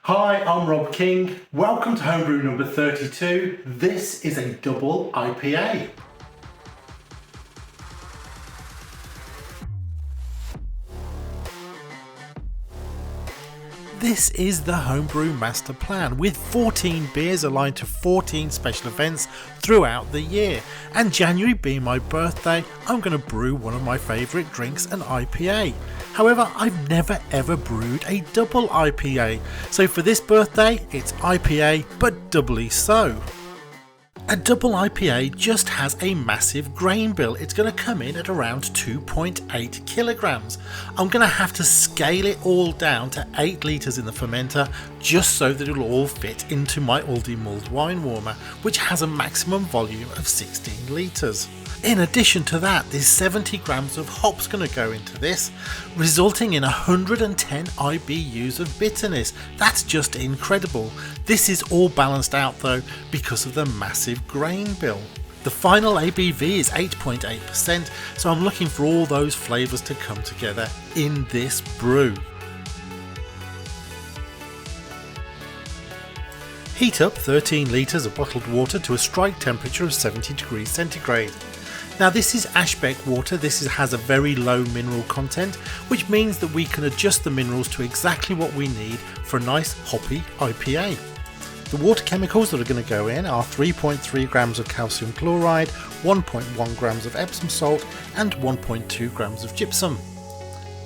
Hi, I'm Rob King. Welcome to Homebrew number 32. This is a double IPA. This is the Homebrew Master Plan with 14 beers aligned to 14 special events throughout the year. And January being my birthday, I'm going to brew one of my favourite drinks, an IPA. However, I've never ever brewed a double IPA. So for this birthday, it's IPA, but doubly so. A double IPA just has a massive grain bill. It's going to come in at around 2.8 kilograms. I'm going to have to scale it all down to 8 litres in the fermenter just so that it'll all fit into my Aldi mulled wine warmer, which has a maximum volume of 16 litres. In addition to that, there's 70 grams of hops going to go into this, resulting in 110 IBUs of bitterness. That's just incredible. This is all balanced out though because of the massive grain bill. The final ABV is 8.8%, so I'm looking for all those flavours to come together in this brew. Heat up 13 litres of bottled water to a strike temperature of 70 degrees centigrade. Now this is Ashbeck water. This has a very low mineral content, which means that we can adjust the minerals to exactly what we need for a nice hoppy IPA. The water chemicals that are going to go in are 3.3 grams of calcium chloride, 1.1 grams of Epsom salt and 1.2 grams of gypsum.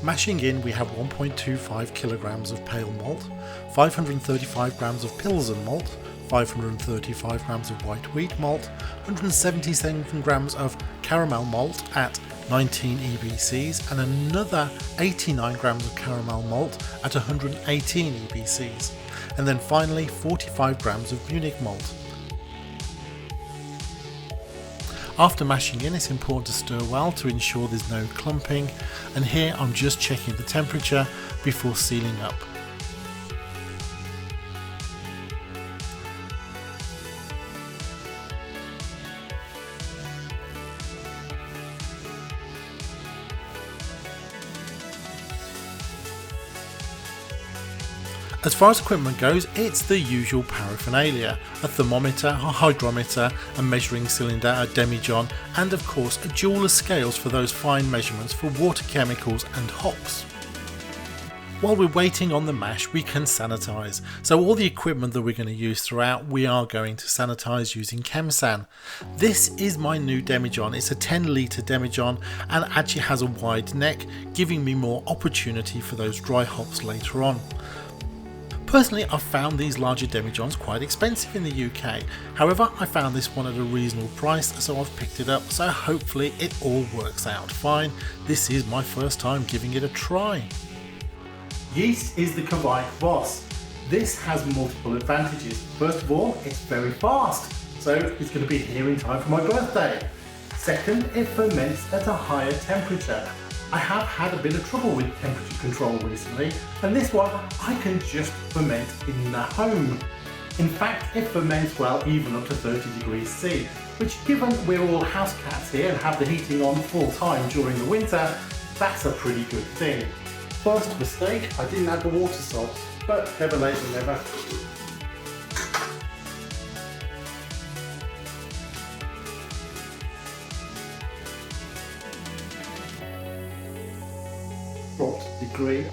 Mashing in, we have 1.25 kilograms of pale malt, 535 grams of Pilsen malt, 535 grams of white wheat malt, 177 grams of caramel malt at 19 EBCs and another 89 grams of caramel malt at 118 EBCs, and then finally 45 grams of Munich malt. After mashing in, it's important to stir well to ensure there's no clumping, and here I'm just checking the temperature before sealing up. As far as equipment goes, it's the usual paraphernalia: a thermometer, a hydrometer, a measuring cylinder, a demijohn, and of course a jeweler's scales for those fine measurements for water chemicals and hops. While we're waiting on the mash, we can sanitize. So all the equipment that we're going to use throughout, we are going to sanitize using Chemsan. This is my new demijohn. It's a 10 litre demijohn and actually has a wide neck, giving me more opportunity for those dry hops later on. Personally, I've found these larger demijohns quite expensive in the UK. However, I found this one at a reasonable price, so I've picked it up, so hopefully it all works out fine. This is my first time giving it a try. Yeast is the Kavite boss. This has multiple advantages. First of all, it's very fast, so it's going to be here in time for my birthday. Second, it ferments at a higher temperature. I have had a bit of trouble with temperature control recently, and this one I can just ferment in the home. In fact, it ferments well even up to 30 degrees C, which, given we're all house cats here and have the heating on full time during the winter, that's a pretty good thing. First mistake, I didn't add the water salt, but never late than never. Degree.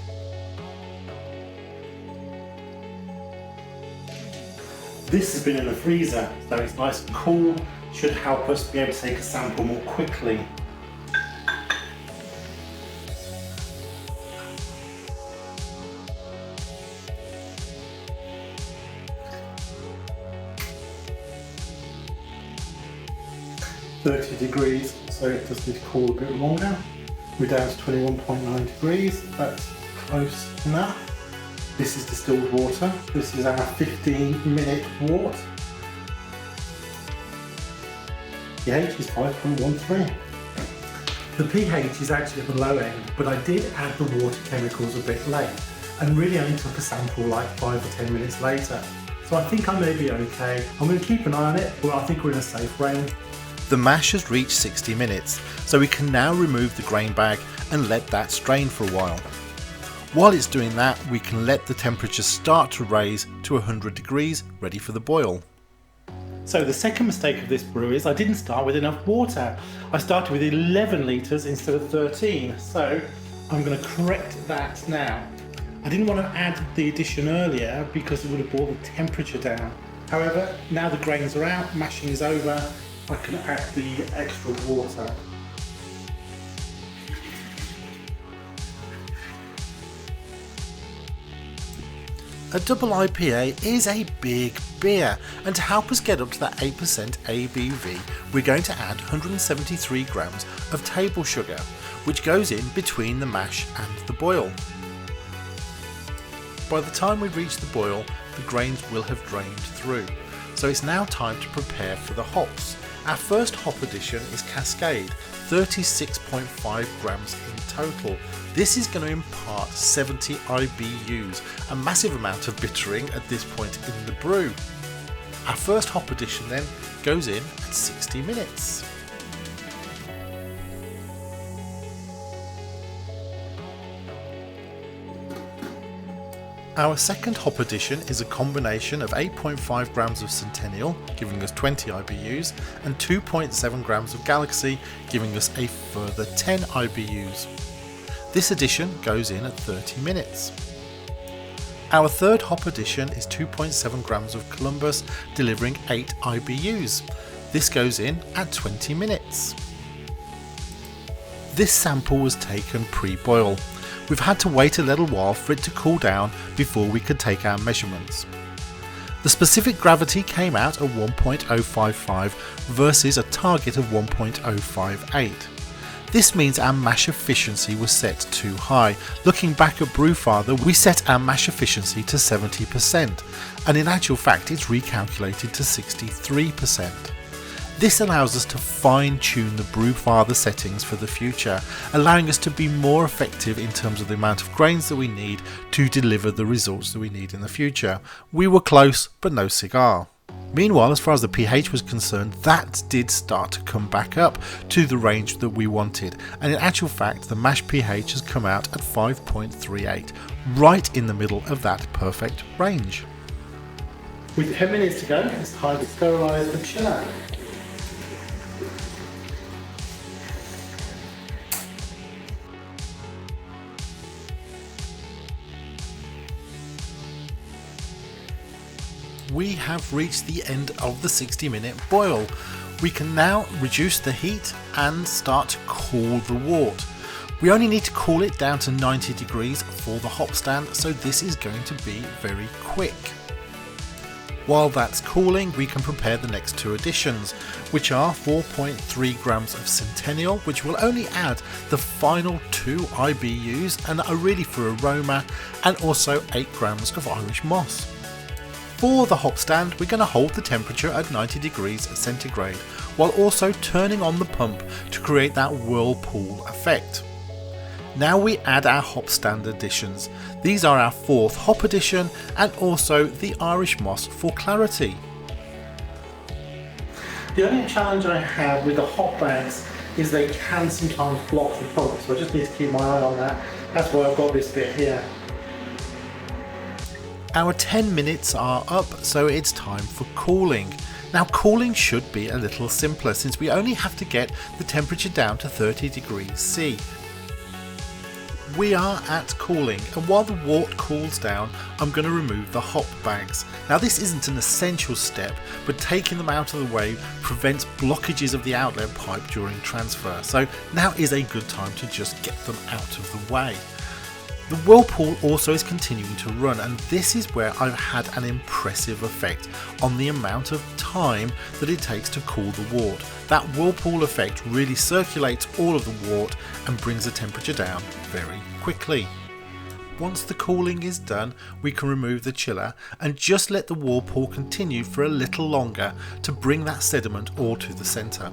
This has been in the freezer, so it's nice and cool. Should help us be able to take a sample more quickly. (30 degrees), so it does need to cool a bit longer. We're down to 21.9 degrees, that's close enough. This is distilled water. This is our 15-minute wort. pH is 5.13. The pH is actually at the low end, but I did add the water chemicals a bit late and really only took a sample like 5 or 10 minutes later. So I think I may be okay. I'm going to keep an eye on it, but I think we're in a safe range. The mash has reached 60 minutes, so we can now remove the grain bag and let that strain for a while. While it's doing that, we can let the temperature start to raise to 100 degrees, ready for the boil. So the second mistake of this brew is I didn't start with enough water. I started with 11 litres instead of 13, so I'm going to correct that now. I didn't want to add the addition earlier because it would have brought the temperature down. However, now the grains are out, mashing is over, I can add the extra water. A double IPA is a big beer, and to help us get up to that 8% ABV, we're going to add 173 grams of table sugar, which goes in between the mash and the boil. By the time we reach the boil, the grains will have drained through, so it's now time to prepare for the hops. Our first hop addition is Cascade, 36.5 grams in total. This is going to impart 70 IBUs, a massive amount of bittering at this point in the brew. Our first hop addition then goes in at 60 minutes. Our second hop addition is a combination of 8.5 grams of Centennial, giving us 20 IBUs, and 2.7 grams of Galaxy, giving us a further 10 IBUs. This addition goes in at 30 minutes. Our third hop addition is 2.7 grams of Columbus, delivering 8 IBUs. This goes in at 20 minutes. This sample was taken pre-boil. We've had to wait a little while for it to cool down before we could take our measurements. The specific gravity came out at 1.055 versus a target of 1.058. This means our mash efficiency was set too high. Looking back at Brewfather, we set our mash efficiency to 70%, and in actual fact it's recalculated to 63%. This allows us to fine-tune the Brewfather settings for the future, allowing us to be more effective in terms of the amount of grains that we need to deliver the results that we need in the future. We were close, but no cigar. Meanwhile, as far as the pH was concerned, that did start to come back up to the range that we wanted, and in actual fact the mash pH has come out at 5.38, right in the middle of that perfect range. With 10 minutes to go, it's time to sterilise the chiller. We have reached the end of the 60-minute boil. We can now reduce the heat and start to cool the wort. We only need to cool it down to 90 degrees for the hop stand, so this is going to be very quick. While that's cooling, we can prepare the next two additions, which are 4.3 grams of Centennial, which will only add the final 2 IBUs and are really for aroma, and also 8 grams of Irish moss. For the hop stand, we're going to hold the temperature at 90 degrees centigrade, while also turning on the pump to create that whirlpool effect. Now we add our hop stand additions. These are our fourth hop addition and also the Irish moss for clarity. The only challenge I have with the hop bags is they can sometimes block the pump, so I just need to keep my eye on that. That's why I've got this bit here. Our 10 minutes are up, so it's time for cooling. Now cooling should be a little simpler since we only have to get the temperature down to 30 degrees C. We are at cooling, and while the wort cools down, I'm going to remove the hop bags. Now this isn't an essential step, but taking them out of the way prevents blockages of the outlet pipe during transfer, so now is a good time to just get them out of the way. The whirlpool also is continuing to run, and this is where I've had an impressive effect on the amount of time that it takes to cool the wort. That whirlpool effect really circulates all of the wort and brings the temperature down very quickly. Once the cooling is done, we can remove the chiller and just let the whirlpool continue for a little longer to bring that sediment all to the centre.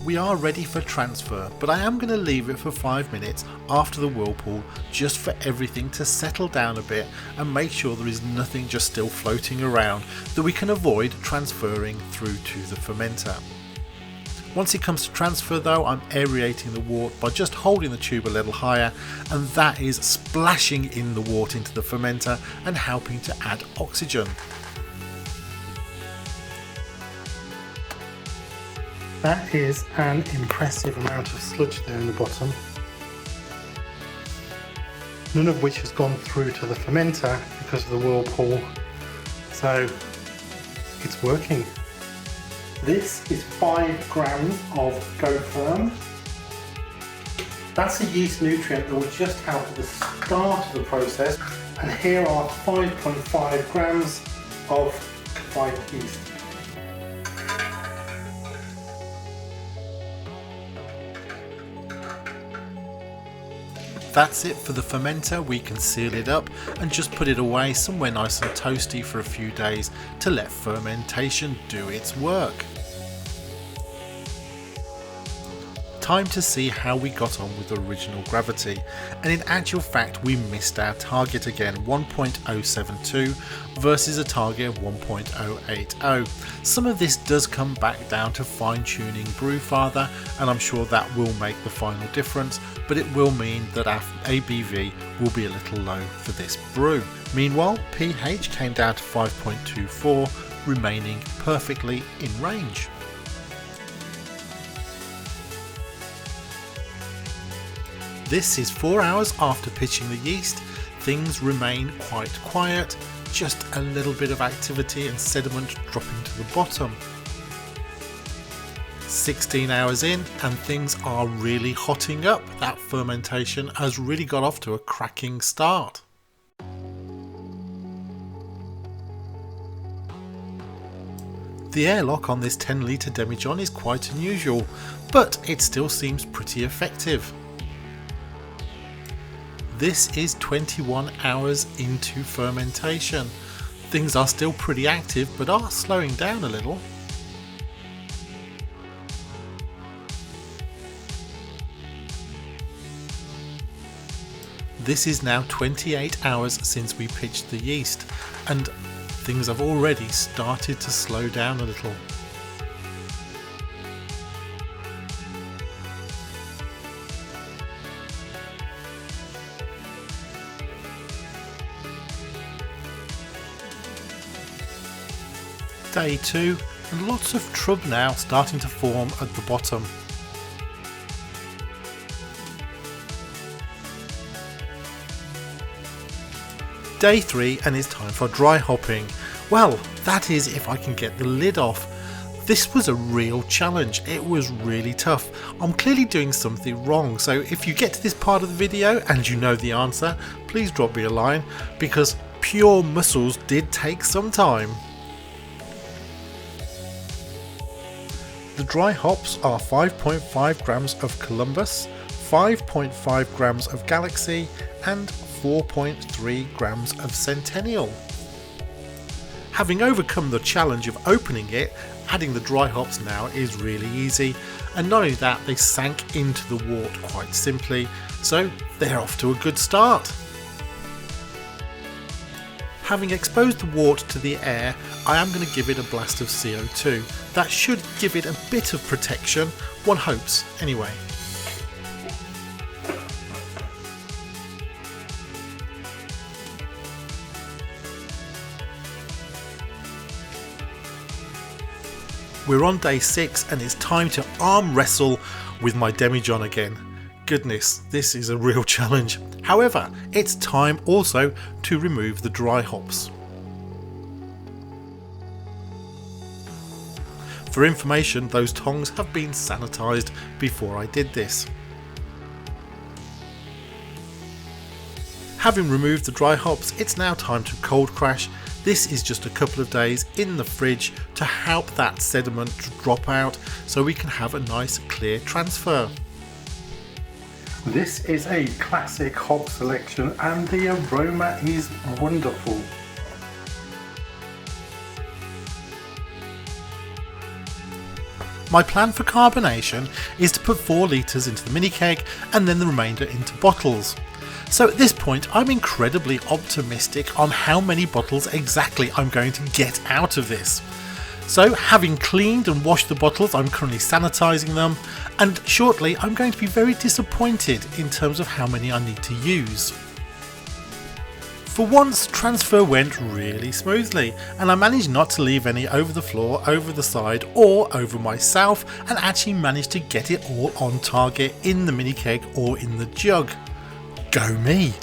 We are ready for transfer, but I am going to leave it for 5 minutes after the whirlpool just for everything to settle down a bit and make sure there is nothing just still floating around that we can avoid transferring through to the fermenter. Once it comes to transfer though, I'm aerating the wort by just holding the tube a little higher, and that is splashing in the wort into the fermenter and helping to add oxygen. That is an impressive amount of sludge there in the bottom, none of which has gone through to the fermenter because of the whirlpool, so it's working. This is 5 grams of Go Firm. That's a yeast nutrient that will just help at the start of the process, and here are 5.5 grams of Kveik yeast. That's it for the fermenter. We can seal it up and just put it away somewhere nice and toasty for a few days to let fermentation do its work. Time to see how we got on with original gravity, and in actual fact we missed our target again, 1.072 versus a target of 1.080. Some of this does come back down to fine tuning Brewfather, and I'm sure that will make the final difference, but it will mean that our ABV will be a little low for this brew. Meanwhile, pH came down to 5.24, remaining perfectly in range. This is 4 hours after pitching the yeast. Things remain quite quiet, just a little bit of activity and sediment dropping to the bottom. 16 hours in and things are really hotting up. That fermentation has really got off to a cracking start. The airlock on this 10 litre demijohn is quite unusual, but it still seems pretty effective. This is 21 hours into fermentation. Things are still pretty active but are slowing down a little. This is now 28 hours since we pitched the yeast, and things have already started to slow down a little. Day 2, and lots of trub now starting to form at the bottom. Day 3, and it's time for dry hopping. Well, that is if I can get the lid off. This was a real challenge. It was really tough. I'm clearly doing something wrong, so if you get to this part of the video and you know the answer, please drop me a line, because pure muscles did take some time. The dry hops are 5.5 grams of Columbus, 5.5 grams of Galaxy, and 4.3 grams of Centennial. Having overcome the challenge of opening it, adding the dry hops now is really easy, and not only that, they sank into the wort quite simply, so they're off to a good start. Having exposed the wort to the air, I am going to give it a blast of CO2. That should give it a bit of protection, one hopes anyway. We're on day 6 and it's time to arm wrestle with my demijohn again. Goodness, this is a real challenge. However, it's time also to remove the dry hops. For information, those tongs have been sanitised before I did this. Having removed the dry hops, it's now time to cold crash. This is just a couple of days in the fridge to help that sediment drop out so we can have a nice clear transfer. This is a classic hop selection and the aroma is wonderful. My plan for carbonation is to put 4 litres into the mini keg and then the remainder into bottles. So at this point I'm incredibly optimistic on how many bottles exactly I'm going to get out of this. So having cleaned and washed the bottles, I'm currently sanitizing them, and shortly I'm going to be very disappointed in terms of how many I need to use. For once, transfer went really smoothly, and I managed not to leave any over the floor, over the side or over myself, and actually managed to get it all on target in the mini keg or in the jug. Go me!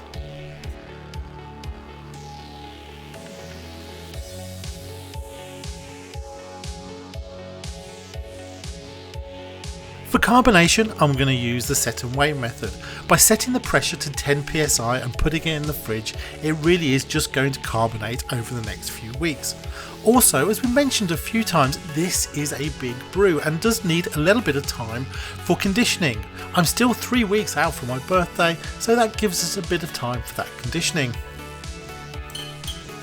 For carbonation, I'm going to use the set and wait method. By setting the pressure to 10 psi and putting it in the fridge, it really is just going to carbonate over the next few weeks. Also, as we mentioned a few times, this is a big brew and does need a little bit of time for conditioning. I'm still 3 weeks out from my birthday, so that gives us a bit of time for that conditioning.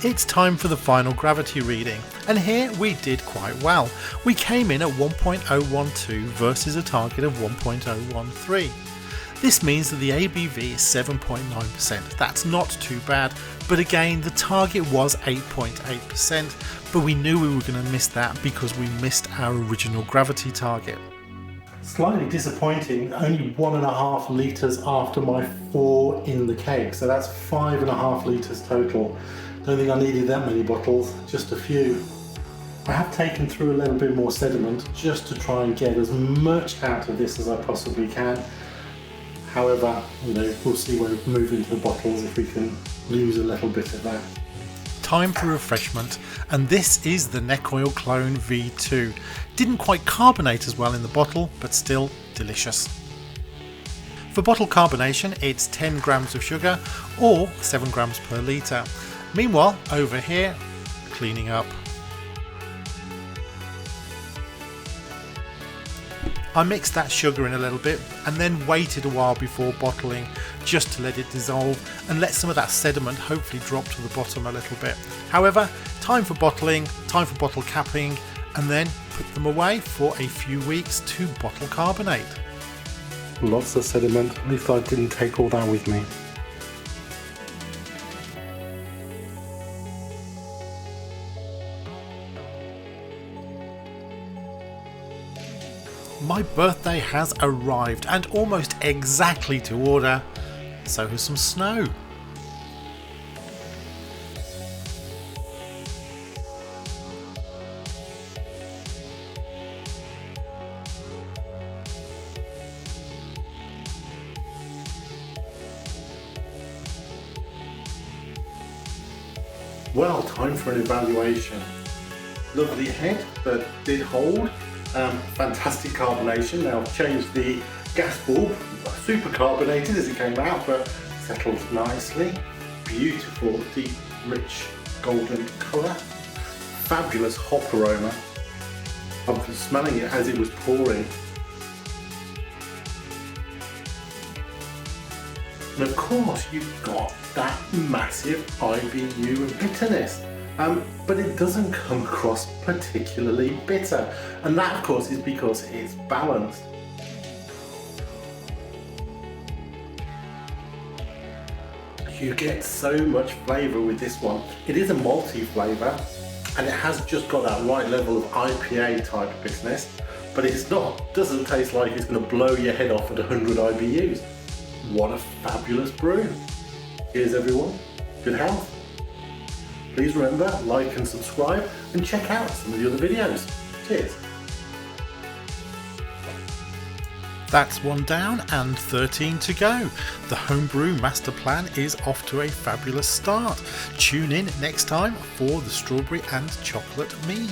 It's time for the final gravity reading, and here we did quite well. We came in at 1.012 versus a target of 1.013. This means that the ABV is 7.9%. That's not too bad, but again the target was 8.8%, but we knew we were going to miss that because we missed our original gravity target. Slightly disappointing, only 1.5 litres after my 4 in the keg, so that's 5.5 litres total. Don't think I needed that many bottles, just a few. I have taken through a little bit more sediment just to try and get as much out of this as I possibly can. However, we'll see when we move into the bottles if we can lose a little bit of that. Time for refreshment, and this is the Neck Oil Clone V2. Didn't quite carbonate as well in the bottle, but still delicious. For bottle carbonation, it's 10 grams of sugar or 7 grams per litre. Meanwhile, over here, cleaning up. I mixed that sugar in a little bit and then waited a while before bottling just to let it dissolve and let some of that sediment hopefully drop to the bottom a little bit. However, time for bottling, time for bottle capping, and then put them away for a few weeks to bottle carbonate. Lots of sediment, at least I didn't take all that with me. My birthday has arrived, and almost exactly to order, so has some snow. Well, time for an evaluation. Lovely head, but did hold. Fantastic carbonation. Now I've changed the gas bulb, super carbonated as it came out, but settled nicely. Beautiful, deep, rich, golden colour. Fabulous hop aroma. I'm smelling it as it was pouring. And of course you've got that massive IBU and bitterness. But it doesn't come across particularly bitter, and that of course is because it's balanced. You get so much flavour with this one. It is a malty flavour and it has just got that right level of IPA type of bitterness, but it's doesn't taste like it's going to blow your head off at 100 IBUs. What a fabulous brew. Cheers everyone, good health. Please remember, like and subscribe, and check out some of the other videos. Cheers. That's 1 down and 13 to go. The Homebrew Master Plan is off to a fabulous start. Tune in next time for the strawberry and chocolate mead.